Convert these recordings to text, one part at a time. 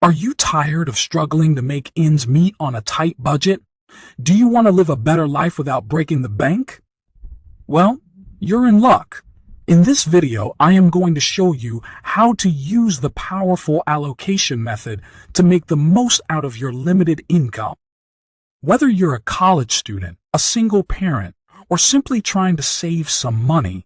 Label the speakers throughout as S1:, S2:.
S1: Are you tired of struggling to make ends meet on a tight budget? Do you want to live a better life without breaking the bank? Well, you're in luck. In this video, I am going to show you how to use the powerful allocation method to make the most out of your limited income. Whether you're a college student, a single parent, or simply trying to save some money,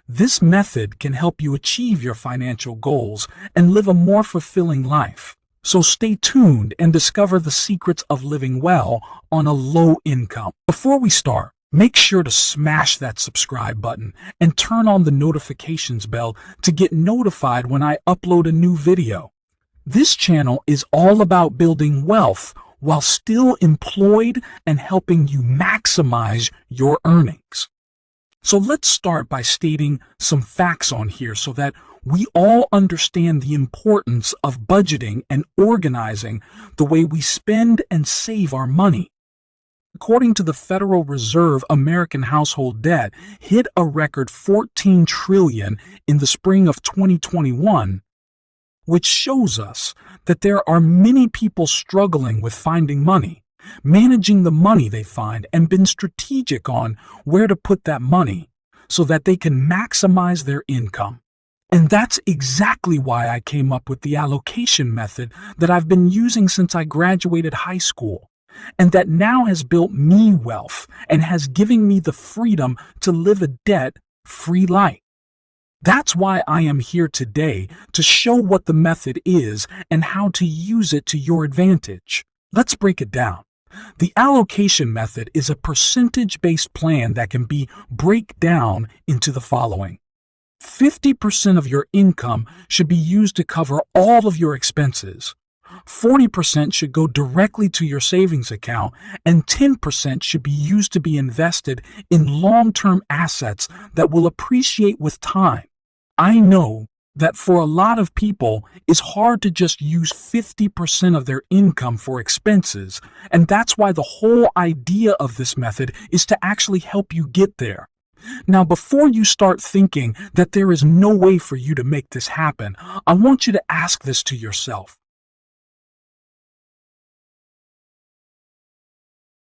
S1: this method can help you achieve your financial goals and live a more fulfilling life. So stay tuned and discover the secrets of living well on a low income. Before we start, make sure to smash that subscribe button and turn on the notifications bell to get notified when I upload a new video. This channel is all about building wealth while still employed and helping you maximize your earnings. So let's start by stating some facts on here so that we all understand the importance of budgeting and organizing the way we spend and save our money. According to the Federal Reserve, American household debt hit a record $14 trillion in the spring of 2021, which shows us that there are many people struggling with finding money, managing the money they find, and being strategic on where to put that money so that they can maximize their income. And that's exactly why I came up with the allocation method that I've been using since I graduated high school, and that now has built me wealth and has given me the freedom to live a debt-free life. That's why I am here today, to show what the method is and how to use it to your advantage. Let's break it down. The allocation method is a percentage-based plan that can be break down into the following. 50% of your income should be used to cover all of your expenses. 40% should go directly to your savings account, and 10% should be used to be invested in long-term assets that will appreciate with time. I know that for a lot of people, it's hard to just use 50% of their income for expenses, and that's why the whole idea of this method is to actually help you get there. Now, before you start thinking that there is no way for you to make this happen, I want you to ask this to yourself.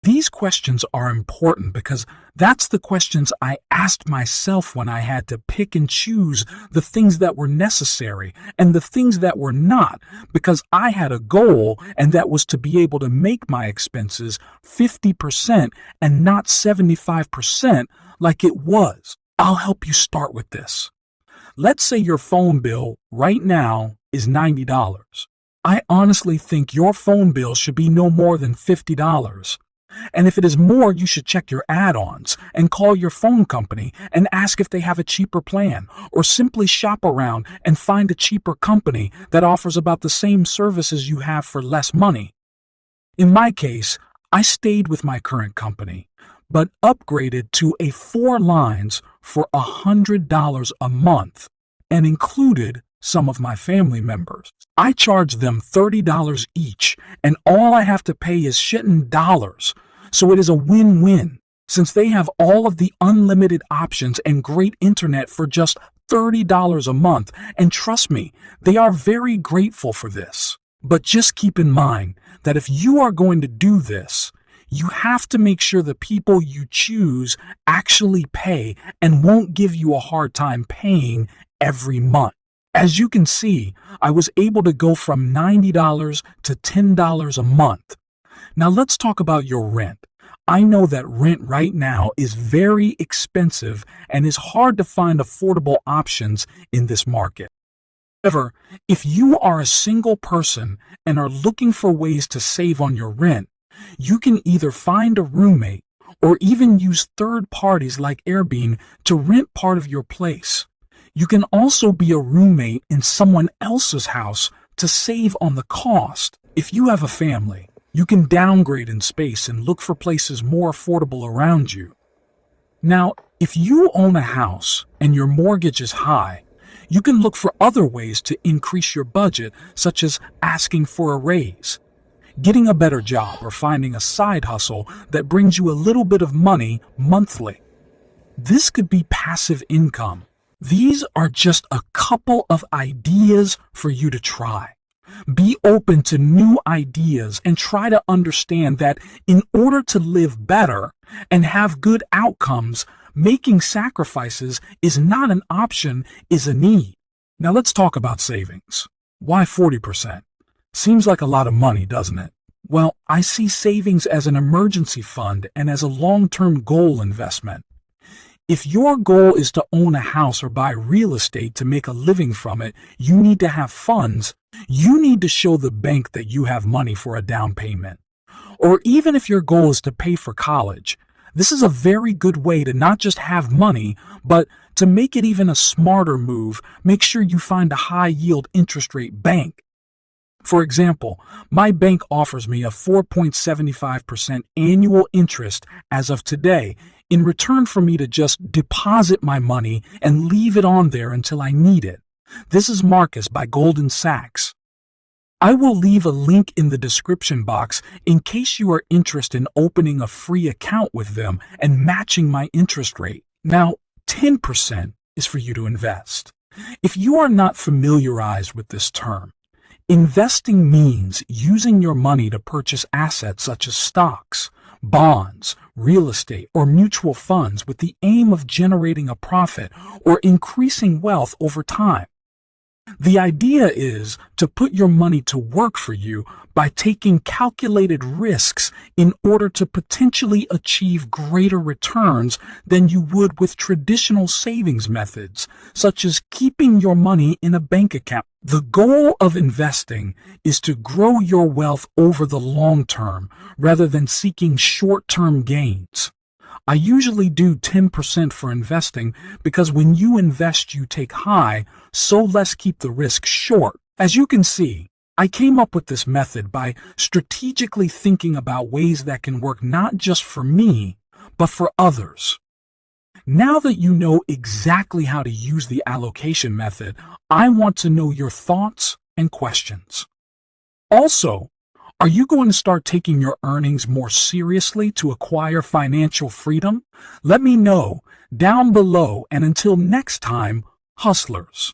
S1: These questions are important because that's the questions I asked myself when I had to pick and choose the things that were necessary and the things that were not, because I had a goal, and that was to be able to make my expenses 50% and not 75% like it was. I'll help you start with this. Let's say your phone bill right now is $90. I honestly think your phone bill should be no more than $50. And if it is more, you should check your add-ons and call your phone company and ask if they have a cheaper plan, or simply shop around and find a cheaper company that offers about the same services you have for less money. In my case, I stayed with my current company, but upgraded to a 4 lines for $100 a month and included some of my family members. I charge them $30 each, and all I have to pay is shitting dollars. So it is a win-win, since they have all of the unlimited options and great internet for just $30 a month, and trust me, they are very grateful for this. But just keep in mind that if you are going to do this, you have to make sure the people you choose actually pay and won't give you a hard time paying every month. As you can see, I was able to go from $90 to $10 a month. Now let's talk about your rent. I know that rent right now is very expensive and is hard to find affordable options in this market. However, if you are a single person and are looking for ways to save on your rent, you can either find a roommate or even use third parties like Airbnb to rent part of your place. You can also be a roommate in someone else's house to save on the cost. If you have a family, you can downgrade in space and look for places more affordable around you. Now, if you own a house and your mortgage is high, you can look for other ways to increase your budget, such as asking for a raise, getting a better job, or finding a side hustle that brings you a little bit of money monthly. This could be passive income. These are just a couple of ideas for you to try. Be open to new ideas and try to understand that in order to live better and have good outcomes, making sacrifices is not an option, is a need. Now let's talk about savings. Why 40%? Seems like a lot of money, doesn't it? Well, I see savings as an emergency fund and as a long-term goal investment. If your goal is to own a house or buy real estate to make a living from it, you need to have funds. You need to show the bank that you have money for a down payment. Or even if your goal is to pay for college, this is a very good way to not just have money, but to make it even a smarter move, make sure you find a high-yield interest rate bank. For example, my bank offers me a 4.75% annual interest as of today, in return for me to just deposit my money and leave it on there until I need it. This is Marcus by Goldman Sachs. I will leave a link in the description box in case you are interested in opening a free account with them and matching my interest rate. Now, 10% is for you to invest. If you are not familiarized with this term, investing means using your money to purchase assets such as stocks, bonds, real estate, or mutual funds with the aim of generating a profit or increasing wealth over time. The idea is to put your money to work for you by taking calculated risks in order to potentially achieve greater returns than you would with traditional savings methods, such as keeping your money in a bank account. The goal of investing is to grow your wealth over the long term rather than seeking short-term gains. I usually do 10% for investing because when you invest you take high, so let's keep the risk short. As you can see, I came up with this method by strategically thinking about ways that can work not just for me, but for others. Now that you know exactly how to use the allocation method, I want to know your thoughts and questions. Also, are you going to start taking your earnings more seriously to acquire financial freedom? Let me know down below, and until next time, hustlers.